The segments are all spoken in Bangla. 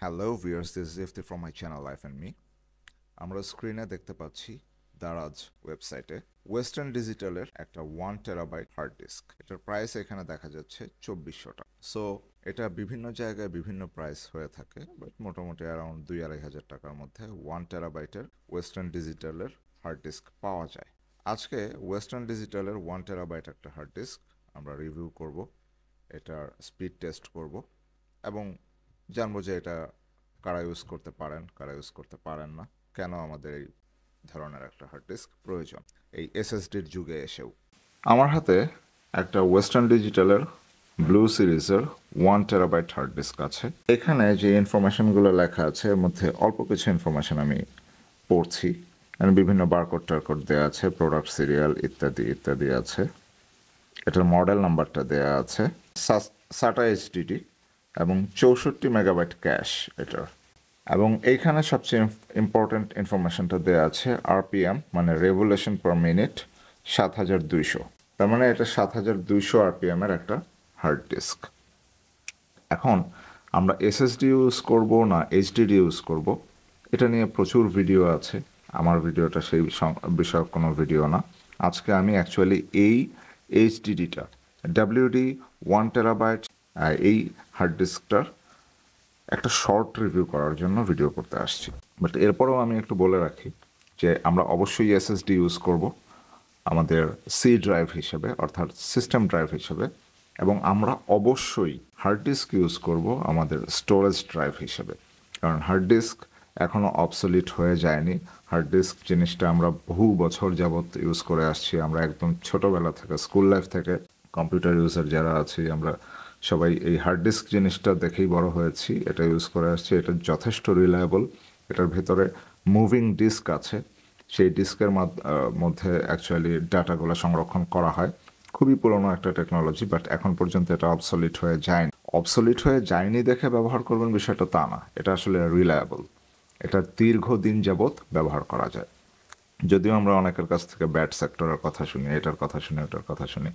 Hello viewers, this is Ifti from my channel Life and Me. আমরা স্ক্রিনে দেখতে পাচ্ছি দারাজ ওয়েবসাইটে ওয়েস্টার্ন ডিজিটালের একটা 1 টেরাবাইট হার্ড ডিস্ক। এটার প্রাইস এখানে দেখা যাচ্ছে 2400 টাকা। সো এটা বিভিন্ন জায়গায় বিভিন্ন প্রাইস হয়ে থাকে, বাট মোটামুটি অ্যারাউন্ড 2-2,500 টাকার মধ্যে 1 টেরাবাইটের ওয়েস্টার্ন ডিজিটালের হার্ড ডিস্ক পাওয়া যায়। আজকে ওয়েস্টার্ন ডিজিটালের 1 টেরাবাইট একটা হার্ড ডিস্ক আমরা রিভিউ করব, এটার স্পিড টেস্ট করব এবং জানবো যে এটা কারা ইউজ করতে পারেন, কারা ইউজ করতে পারেন না, কেন আমাদের এই ধরনের একটা হার্ড ডিস্ক প্রয়োজন এই এসএসডির যুগে এসেও। আমার হাতে একটা ওয়েস্টার্ন ডিজিটালের ব্লু সিরিজের 1 টেরাবাইট হার্ড ডিস্ক আছে। এখানে যে ইনফরমেশনগুলো লেখা আছে এর মধ্যে অল্প কিছু ইনফরমেশন আমি পড়ছি। বিভিন্ন বারকোড টারকোড দেওয়া আছে, প্রোডাক্ট সিরিয়াল ইত্যাদি ইত্যাদি আছে। এটার মডেল নাম্বারটা দেওয়া আছে, সাটা এইচডিডি এবং 64 মেগাবাইট ক্যাশ এটার। এবং এইখানে সবচেয়ে ইম্পর্টেন্ট ইনফরমেশনটা দেওয়া আছে আরপিএম, মানে রেভলিউশন পার মিনিট 7200। তার মানে এটা 7200 আরপিএম এর একটা হার্ড ডিস্ক। এখন আমরা এসএসডি ইউজ করব না এইচডিডি ইউজ করব, এটা নিয়ে প্রচুর ভিডিও আছে। আমার ভিডিওটা সেই বিষয়ক কোনো ভিডিও না। আজকে আমি অ্যাকচুয়ালি এই এইচডিডিটা ডাব্লিউডি 1 টেরাবাইট এই হার্ড ডিস্কটার একটা শর্ট রিভিউ করার জন্য ভিডিও করতে আসছি। বাট এরপরেও আমি একটু বলে রাখি যে আমরা অবশ্যই এসএসডি ইউজ করব আমাদের সি ড্রাইভ হিসেবে, অর্থাৎ সিস্টেম ড্রাইভ হিসেবে, এবং আমরা অবশ্যই হার্ড ডিস্ক ইউজ করব আমাদের স্টোরেজ ড্রাইভ হিসেবে। কারণ হার্ড ডিস্ক এখনও অবসলিট হয়ে যায়নি। হার্ড ডিস্ক জিনিসটা আমরা বহু বছর যাবৎ ইউজ করে আসছি। আমরা একদম ছোটোবেলা থেকে, স্কুল লাইফ থেকে কম্পিউটার ইউজার যারা আছি আমরা সবাই এই হার্ড ডিস্ক জিনিসটা দেখেই বড় হয়েছি, এটা ইউজ করে আসছি। এটা যথেষ্ট রিলায়েবল। এটার ভেতরে মুভিং ডিস্ক আছে, সেই ডিস্কের মধ্যে অ্যাকচুয়ালি ডাটাগুলো সংরক্ষণ করা হয়। খুবই পুরনো একটা টেকনোলজি, বাট এখন পর্যন্ত এটা অবসলিট হয়ে যায়নি। অবসলিট হয়ে যায়নি দেখে ব্যবহার করবেন বিষয়টা তা না, এটা আসলে রিলায়েবল। এটা দীর্ঘদিন যাবৎ ব্যবহার করা যায়। যদিও আমরা অনেকের কাছ থেকে ব্যাড সেক্টরের কথা শুনি, এটার কথা শুনি, ওটার কথা শুনি,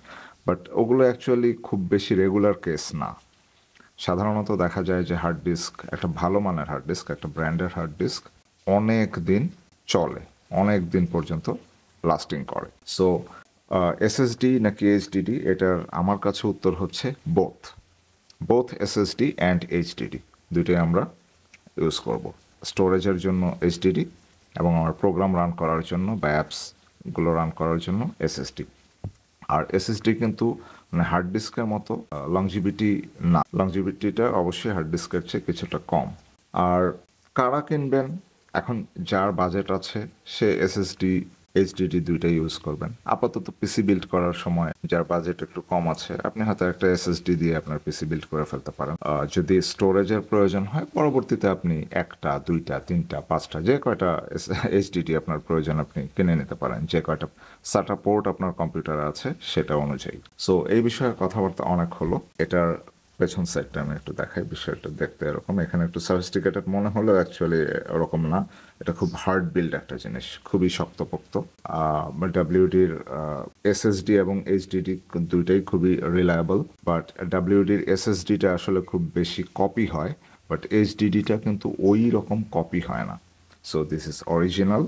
বাট ওগুলো অ্যাকচুয়ালি খুব বেশি রেগুলার কেস না। সাধারণত দেখা যায় যে হার্ড ডিস্ক, একটা ভালো মানের হার্ড ডিস্ক, একটা ব্র্যান্ডের হার্ড ডিস্ক অনেক দিন চলে, অনেক দিন পর্যন্ত লাস্টিং করে। সো এসএসডি নাকি এইচডিডি, এটার আমার কাছে উত্তর হচ্ছে বোথ এসএসডি অ্যান্ড এইচডিডি দুইটাই আমরা ইউজ করব। স্টোরেজের জন্য এইচডিডি এবং আমার প্রোগ্রাম রান করার জন্য বা অ্যাপসগুলো রান করার জন্য এসএসডি। আর এসএসডি কিন্তু মানে হার্ড ডিস্কের মতো লংজিভিটি না, লংজিভিটিটা অবশ্যই হার্ড ডিস্কের চেয়ে কিছুটা কম। আর কারা কিনবেন, এখন যার বাজেট আছে সে এসএসডি এইচডিডি দুইটাই ইউজ করবেন। আপাতত পিসি বিল্ড করার সময় যার বাজেট একটু কম আছে, আপনি হয়তো একটা এসএসডি দিয়ে আপনার পিসি বিল্ড করে ফেলতে পারেন। যদি স্টোরেজের প্রয়োজন হয় পরবর্তীতে আপনি 1টা 2টা 3টা 5টা যে কয়টা এইচডিডি আপনার প্রয়োজন আপনি কিনে নিতে পারেন, যে কয়টা সাটা পোর্ট আপনার কম্পিউটারে আছে সেটা অনুযায়ী। সো এই বিষয়ে কথাবার্তা অনেক হলো। এটার পেছন সাইডটা আমি একটু দেখাই। বিষয়টা দেখতে এরকম, এখানে একটু সফিস্টিকেটেড মনে হলেও অ্যাকচুয়ালি ওরকম না। এটা খুব হার্ড বিল্ড একটা জিনিস, খুবই শক্তপোক্ত। ডাব্লিউডির এসএসডি এবং এইচডিডি দুইটাই খুবই রিলায়েবল, বাট ডাব্লিউডির এসএসডিটা আসলে খুব বেশি কপি হয়, বাট এইচডিডিটা কিন্তু ওই রকম কপি হয় না। সো দিস ইজ অরিজিনাল,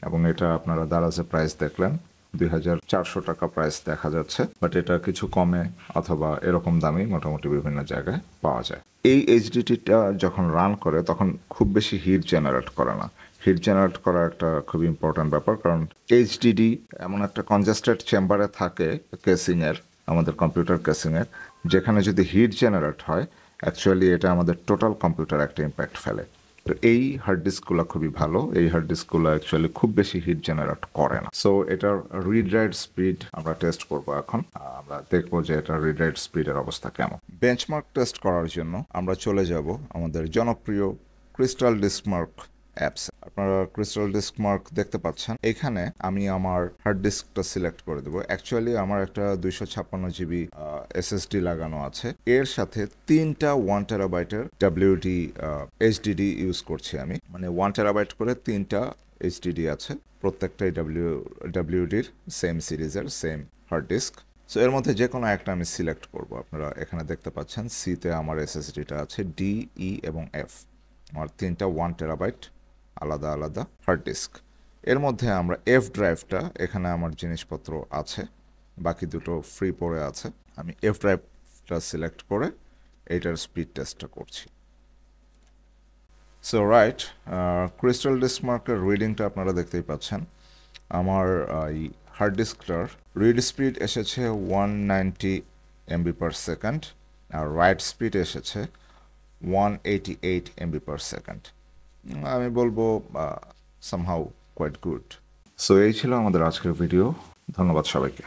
এবং এটা আপনারা দারাজে প্রাইস দেখলেন 2400 টাকা প্রাইস দেখা যাচ্ছে, বাট এটা কিছু কমে অথবা এরকম দামে মোটামুটি বিভিন্ন জায়গায় পাওয়া যায়। এই এইচডিডিটা যখন রান করে তখন খুব বেশি হিট জেনারেট করে না। হিট জেনারেট করা একটা খুবই ইম্পর্ট্যান্ট ব্যাপার, কারণ এইচডিডি এমন একটা কনজেস্টেড চেম্বারে থাকে কেসিংয়ের, আমাদের কম্পিউটার কেসিংয়ের, যেখানে যদি হিট জেনারেট হয় অ্যাকচুয়ালি এটা আমাদের টোটাল কম্পিউটার একটা ইম্প্যাক্ট ফেলে। তো এই হার্ড ডিস্কগুলো খুবই ভালো, এই হার্ড ডিস্কগুলো অ্যাকচুয়ালি খুব বেশি হিট জেনারেট করে না। সো এটার রিড রাইট স্পিড আমরা টেস্ট করব। এখন আমরা দেখবো যে এটার রিড রাইট স্পিডের অবস্থা কেমন। বেঞ্চমার্ক টেস্ট করার জন্য আমরা চলে যাব আমাদের জনপ্রিয় ক্রিস্টাল ডিস্কমার্ক অ্যাপস। আপনারা ক্রিস্টাল ডিস্কমার্ক দেখতে পাচ্ছেন। এখানে আমি আমার হার্ড ডিস্কটা সিলেক্ট করে দেবো। অ্যাকচুয়ালি আমার একটা 256 জিবি এসএসডি লাগানো আছে, এর সাথে 3টা 1 টেরাবাইটের ডাব্লিউডি এইচডিডি ইউজ করছি আমি, মানে 1 টেরাবাইট করে 3টা এইচডিডি আছে, প্রত্যেকটাই ডাব্লিউডির সেম সিরিজের সেম হার্ড ডিস্ক। সো এর মধ্যে যে কোনো একটা আমি সিলেক্ট করব। আপনারা এখানে দেখতে পাচ্ছেন সিতে আমার এসএসডিটা আছে, ডি, ই এবং এফ। আমার 3টা 1 টেরাবাইট আলাদা আলাদা হার্ড ডিস্ক। এর মধ্যে আমরা এফ ড্রাইভটা, এখানে আমার জিনিসপত্র আছে, বাকি দুটো ফ্রি পড়ে আছে। আমি এফ ড্রাইভটা সিলেক্ট করে এইটার স্পিড টেস্টটা করছি। সো রাইট, ক্রিস্টাল ডিস্ক মার্কের রিডিংটা আপনারা দেখতেই পাচ্ছেন। আমার এই হার্ড ডিস্কটার রিড স্পিড এসেছে 190 MB per second, আর রাইট স্পিড এসেছে 188 MB per second। আমি বলবো সামহাউ কোয়াইট গুড। সো এই ছিল আমাদের আজকের ভিডিও। ধন্যবাদ সবাইকে।